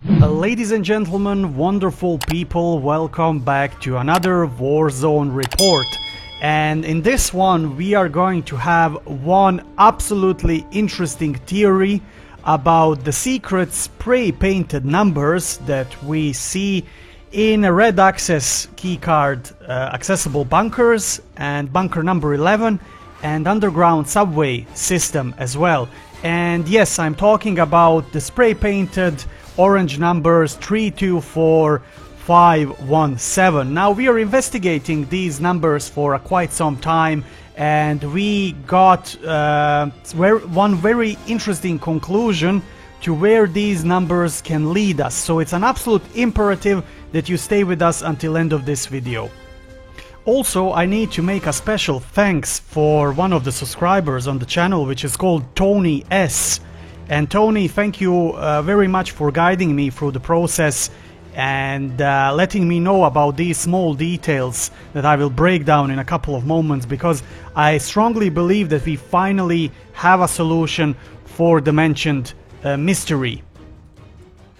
Ladies and gentlemen, wonderful people, welcome back to another Warzone report. And in this one we are going to have one absolutely interesting theory about the secret spray painted numbers that we see in a red access keycard accessible bunkers and bunker number 11 and underground subway system as well. And yes, I'm talking about the spray painted orange numbers 324517. Now we are investigating these numbers for quite some time, and we got one very interesting conclusion to where these numbers can lead us. So it's an absolute imperative that you stay with us until end of this video. Also, I need to make a special thanks for one of the subscribers on the channel, which is called Tony S. And Tony, thank you very much for guiding me through the process and letting me know about these small details that I will break down in a couple of moments, because I strongly believe that we finally have a solution for the mentioned mystery.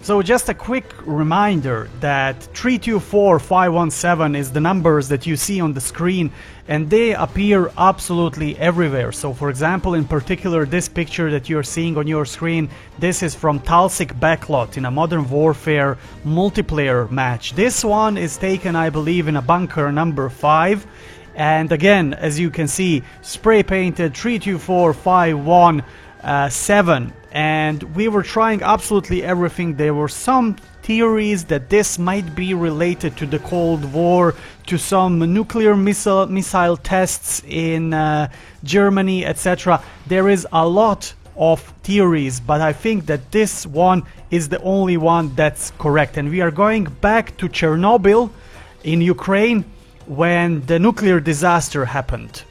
So just a quick reminder that 324517 is the numbers that you see on the screen, and they appear absolutely everywhere. So for example, in particular, this picture that you're seeing on your screen, this is from Talsic Backlot in a Modern Warfare multiplayer match. This one is taken, I believe, in a bunker number 5. And again, as you can see, spray painted 324517. And we were trying absolutely everything. There were some theories that this might be related to the Cold War, to some nuclear missile tests in Germany, etc. There is a lot of theories, but I think that this one is the only one that's correct. And we are going back to Chernobyl in Ukraine when the nuclear disaster happened.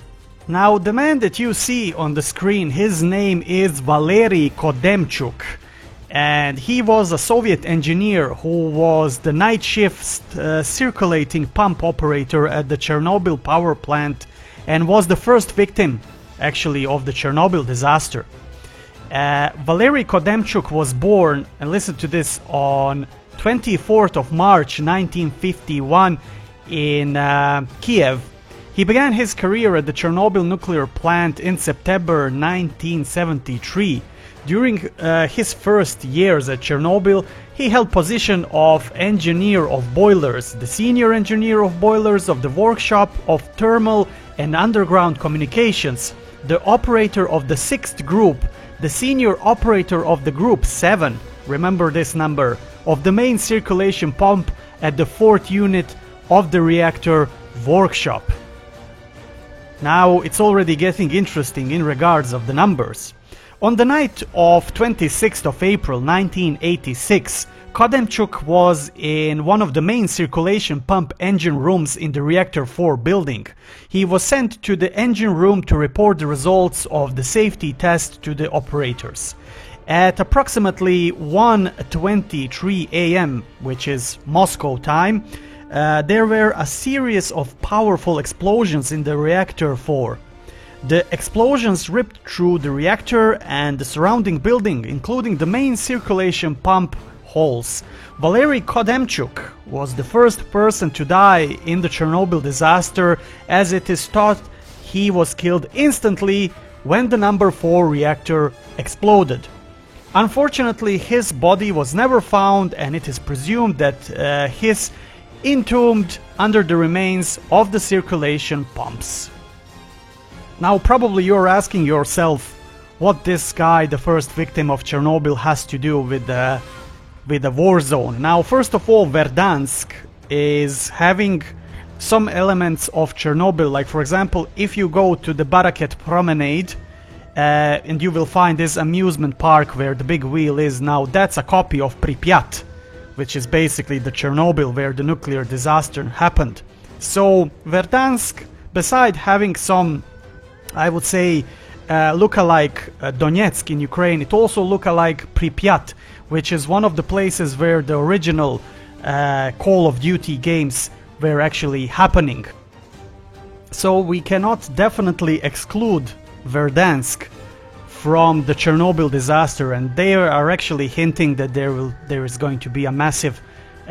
Now, the man that you see on the screen, his name is Valery Kodemchuk, and he was a Soviet engineer who was the night shift circulating pump operator at the Chernobyl power plant and was the first victim, actually, of the Chernobyl disaster. Valery Kodemchuk was born, and listen to this, on 24th of March 1951 in Kiev. He began his career at the Chernobyl nuclear plant in September 1973. During his first years at Chernobyl, he held position of engineer of boilers, the senior engineer of boilers of the workshop of thermal and underground communications, the operator of the 6th group, the senior operator of the group 7, remember this number, of the main circulation pump at the 4th unit of the reactor workshop. Now it's already getting interesting in regards of the numbers. On the night of 26th of April 1986, Kodemchuk was in one of the main circulation pump engine rooms in the Reactor 4 building. He was sent to the engine room to report the results of the safety test to the operators. At approximately 1:23 AM, which is Moscow time, there were a series of powerful explosions in the Reactor 4. The explosions ripped through the reactor and the surrounding building, including the main circulation pump holes. Valery Kodemchuk was the first person to die in the Chernobyl disaster, as it is thought he was killed instantly when the number 4 reactor exploded. Unfortunately, his body was never found, and it is presumed that his entombed under the remains of the circulation pumps. Now probably you're asking yourself what this guy, the first victim of Chernobyl, has to do with the war zone. Now first of all, Verdansk is having some elements of Chernobyl, like for example, if you go to the Baraket Promenade and you will find this amusement park where the big wheel is now, that's a copy of Pripyat, which is basically the Chernobyl where the nuclear disaster happened. So Verdansk, beside having some, I would say, look-alike Donetsk in Ukraine, it also look-alike Pripyat, which is one of the places where the original Call of Duty games were actually happening. So we cannot definitely exclude Verdansk from the Chernobyl disaster, and they are actually hinting that there is going to be a massive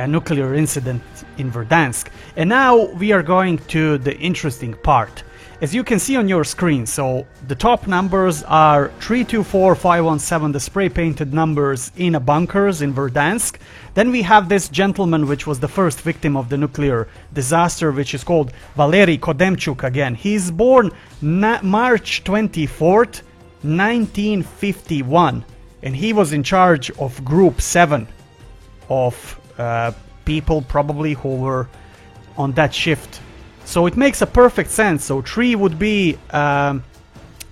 nuclear incident in Verdansk. And now we are going to the interesting part. As you can see on your screen, so the top numbers are 324517, the spray painted numbers in a bunkers in Verdansk. Then we have this gentleman, which was the first victim of the nuclear disaster, which is called Valery Kodemchuk again. He's born March 24th, 1951, and he was in charge of Group 7 of people probably who were on that shift. So it makes a perfect sense. So 3 would be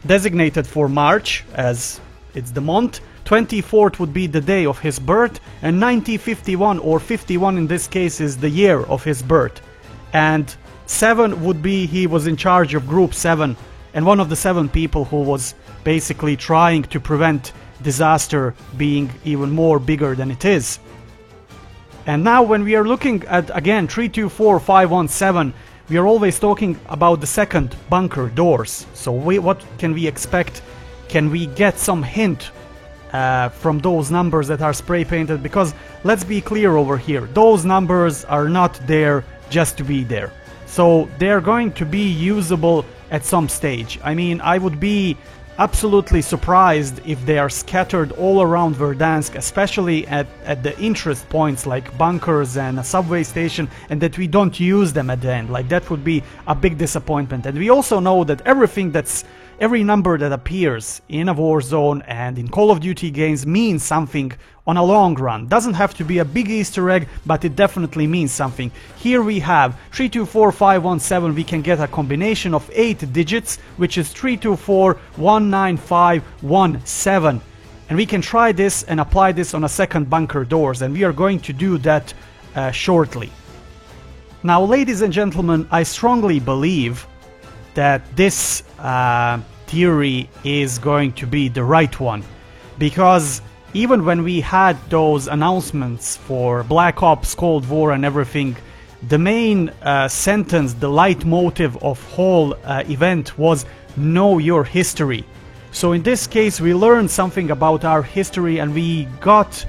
designated for March, as it's the month. 24th would be the day of his birth, and 1951, or 51 in this case, is the year of his birth. And 7 would be he was in charge of Group 7, and one of the 7 people who was basically trying to prevent disaster being even more bigger than it is. And now when we are looking at, again, 324517, we are always talking about the second bunker doors. So what can we expect? Can we get some hint from those numbers that are spray painted? Because let's be clear over here, those numbers are not there just to be there. So they're going to be usable at some stage. I mean, I would be absolutely surprised if they are scattered all around Verdansk, especially at the interest points like bunkers and a subway station, and that we don't use them at the end. Like, that would be a big disappointment. And we also know that every number that appears in a war zone and in Call of Duty games means something on a long run. Doesn't have to be a big Easter egg, but it definitely means something. Here we have 324517. We can get a combination of 8 digits, which is 324-19517. And we can try this and apply this on a second bunker doors, and we are going to do that shortly. Now, ladies and gentlemen, I strongly believe that this theory is going to be the right one, because even when we had those announcements for Black Ops, Cold War and everything, the main sentence, the leitmotif of whole event was know your history. So in this case we learned something about our history and we got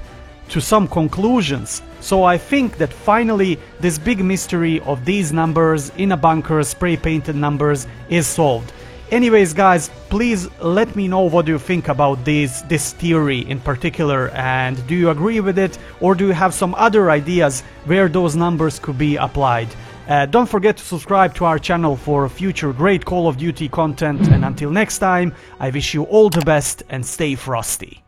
to some conclusions. So I think that finally this big mystery of these numbers in a bunker, spray painted numbers, is solved. Anyways guys, please let me know what you think about this theory in particular, and do you agree with it, or do you have some other ideas where those numbers could be applied? Don't forget to subscribe to our channel for future great Call of Duty content, and until next time, I wish you all the best and stay frosty.